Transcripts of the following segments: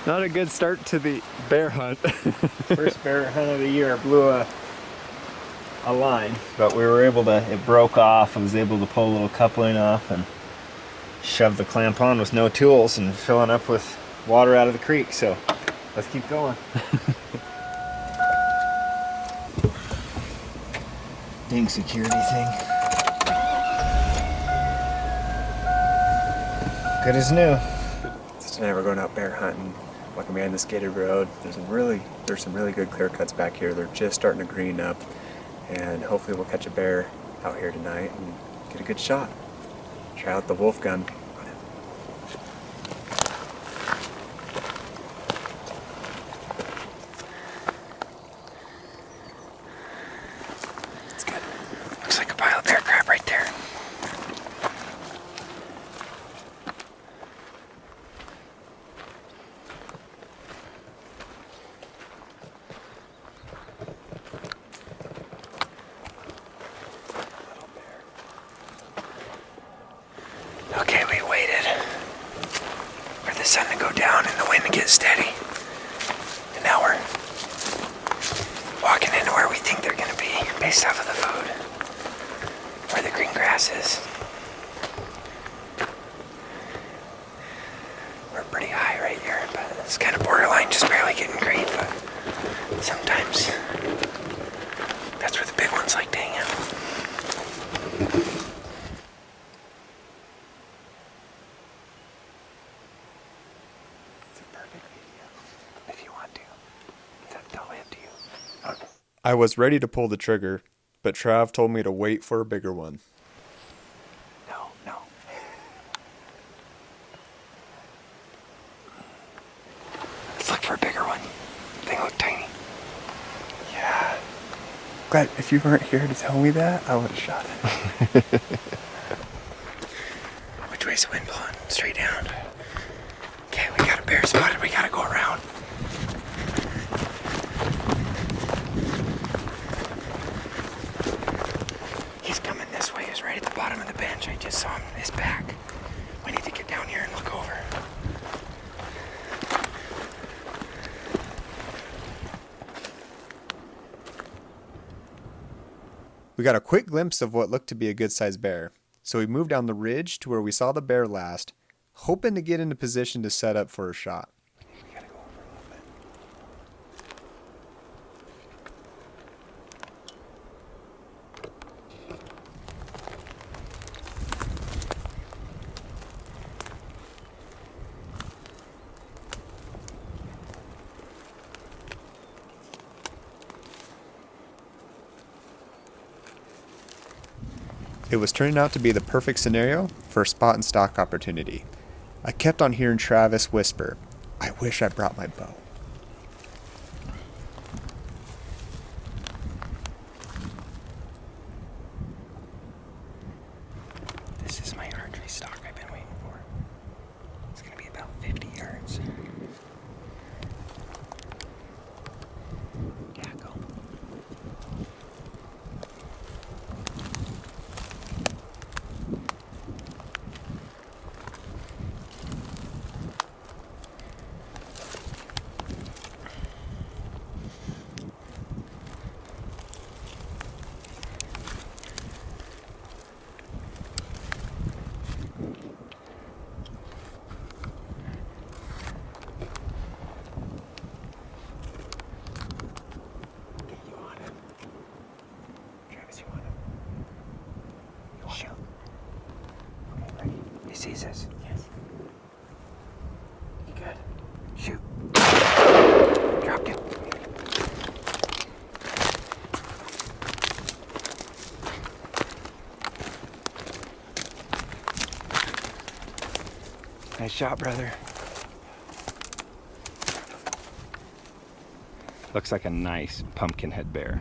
Not a good start to the bear hunt. First bear hunt of the year. Blew a line, but we were able to, it broke off. I was able to pull a little coupling off and shove the clamp on with no tools and filling up with water out of the creek. So let's keep going. Dang security thing. Good as new. So tonight we're going out bear hunting. Walking behind this gated road. There's some really good clear cuts back here. They're just starting to green up, and hopefully we'll catch a bear out here tonight and get a good shot. Try out the wolf gun. It's good. Looks like a pile of bear crap right there. Okay, we waited for the sun to go down and the wind to get steady. And now we're walking into where we think they're going to be based off of the food. Where the green grass is. We're pretty high right here, but it's kind of borderline, just barely getting green, but sometimes that's where the big ones like to hang out. If you want to. It's totally up to you. Okay. I was ready to pull the trigger, but Trav told me to wait for a bigger one. No. Let's look for a bigger one. They look tiny. Yeah. Glad if you weren't here to tell me that, I would have shot it. Which way's the wind blowing? Straight down. Okay, we got a bear spotted. We gotta go around. He's coming this way. He's right at the bottom of the bench. I just saw him. His back. We need to get down here and look over. We got a quick glimpse of what looked to be a good-sized bear, so we moved down the ridge to where we saw the bear last, hoping to get into position to set up for a shot. We gotta go over a little bit. It was turning out to be the perfect scenario for a spot and stock opportunity. I kept on hearing Travis whisper, "I wish I brought my bow." This is my archery stock I've been waiting for. It's gonna be about 50 yards. Yeah, go. Shoot. Okay, ready? He sees us. Yes. You good? Shoot. Dropped him. Nice shot, brother. Looks like a nice pumpkin head bear.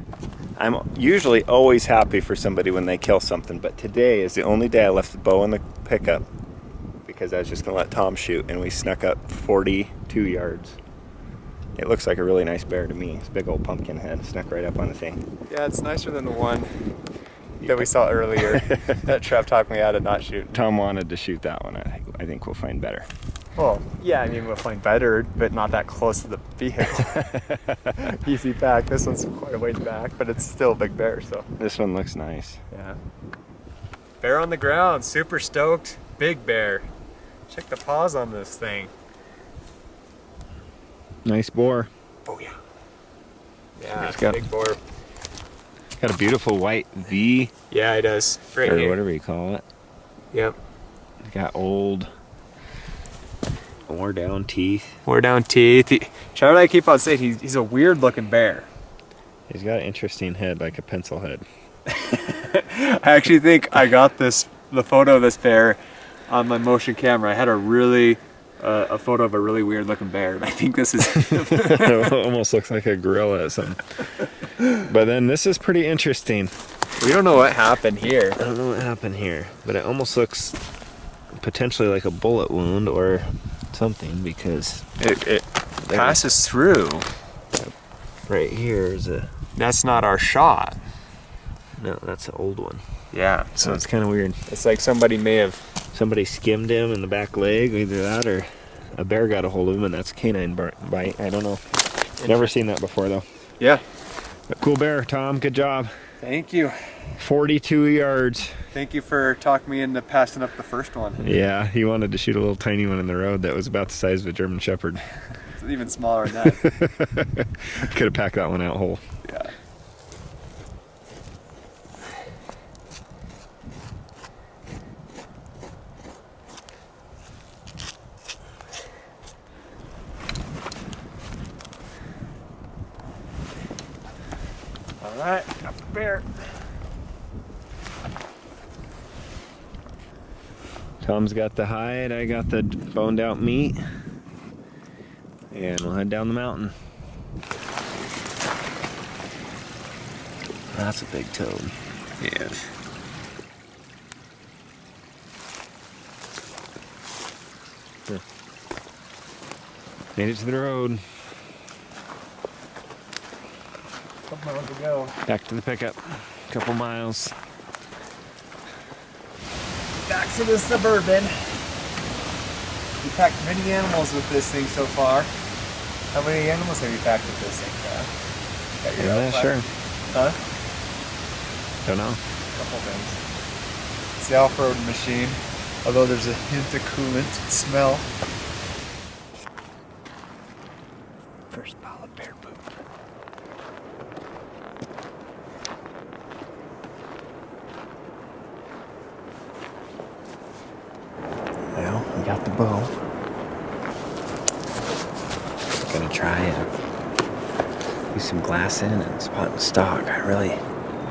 I'm usually always happy for somebody when they kill something, but today is the only day I left the bow in the pickup because I was just gonna let Tom shoot, and we snuck up 42 yards. It looks like a really nice bear to me. It's a big old pumpkin head, snuck right up on the thing. Yeah, it's nicer than the one that we saw earlier that Trav talked me out of not shooting. Tom wanted to shoot that one. I think we'll find better. Well, yeah, I mean, we'll find better, but not that close to the vehicle. Easy back. This one's quite a ways back, but it's still a big bear, so. This one looks nice. Yeah. Bear on the ground, super stoked. Big bear. Check the paws on this thing. Nice boar. Oh, yeah. Yeah, It's got- big boar. Got a beautiful white V, Yeah, it does. Right or here. whatever you call it. Yep. It's got old, wore down teeth. Wore down teeth. Charlie, I keep on saying he's a weird looking bear. He's got an interesting head, like a pencil head. I actually think I got the photo of this bear on my motion camera. I had a photo of a really weird looking bear, and I think this is It almost looks like a gorilla or something. But then this is pretty interesting. we don't know what happened here. I don't know what happened here, but it almost looks potentially like a bullet wound or something, because It passes through. right here is a, That's not our shot. no, that's an old one. Yeah. So it's kind of weird. It's like somebody may have. Somebody skimmed him in the back leg, either that or a bear got a hold of him, and that's canine bite. I don't know. Never seen that before though. Yeah. A cool bear, Tom. Good job. Thank you. 42 yards. Thank you for talking me into passing up the first one. Yeah, he wanted to shoot a little tiny one in the road that was about the size of a German Shepherd. It's even smaller than that. Could have packed that one out whole. Yeah. All right, got the bear. Tom's got the hide, I got the boned out meat. And we'll head down the mountain. That's a big toad. Yeah. Made it to the road. Couple miles to go. Back to the pickup. Couple miles. Back to the Suburban. We packed many animals with this thing so far. How many animals have you packed with this thing, Got your Yeah, outfit? sure. Huh? Don't know. Couple things. It's the off-road machine, although there's a hint of coolant smell. First pile of bear poop. Well, we got the bow. Gonna try and do some glassing and spotting stock. I really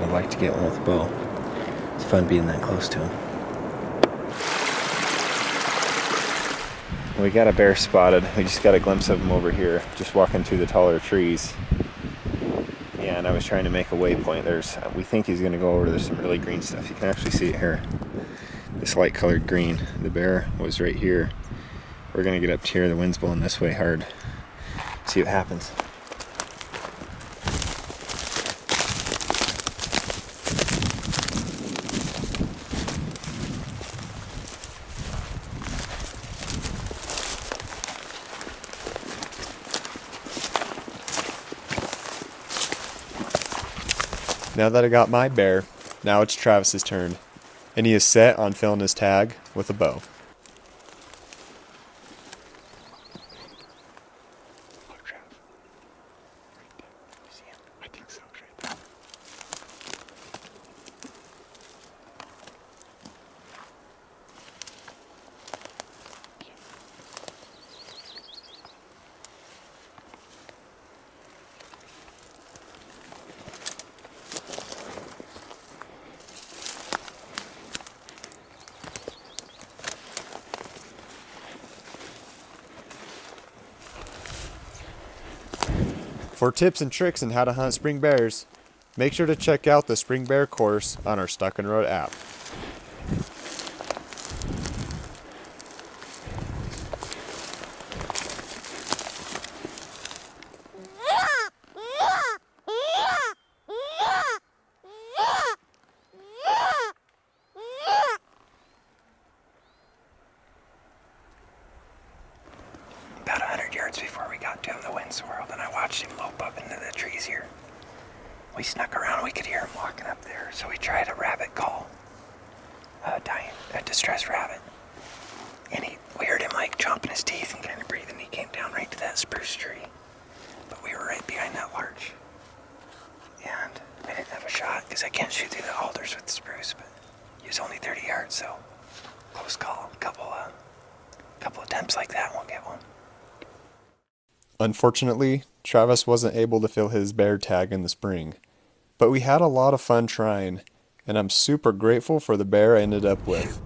would like to get one with a bow. It's fun being that close to him. We got a bear spotted. We just got a glimpse of him over here, just walking through the taller trees. Yeah, and I was trying to make a waypoint. We think he's gonna go over. There's some really green stuff. You can actually see it here. This light colored green. The bear was right here. We're gonna get up to here. The wind's blowing this way hard. See what happens. Now that I got my bear, now it's Travis's turn, and he is set on filling his tag with a bow. For tips and tricks on how to hunt spring bears, make sure to check out the Spring Bear course on our Stuck and Road app. yards before we got to him. The wind swirled, and I watched him lope up into the trees here. We snuck around. We could hear him walking up there, so we tried a rabbit call. A distressed rabbit. And we heard him like chomping his teeth and kind of breathing. He came down right to that spruce tree. But we were right behind that larch. And I didn't have a shot because I can't shoot through the alders with the spruce, but he was only 30 yards, so close call. Couple attempts like that won't get one. Unfortunately, Travis wasn't able to fill his bear tag in the spring, but we had a lot of fun trying, and I'm super grateful for the bear I ended up with.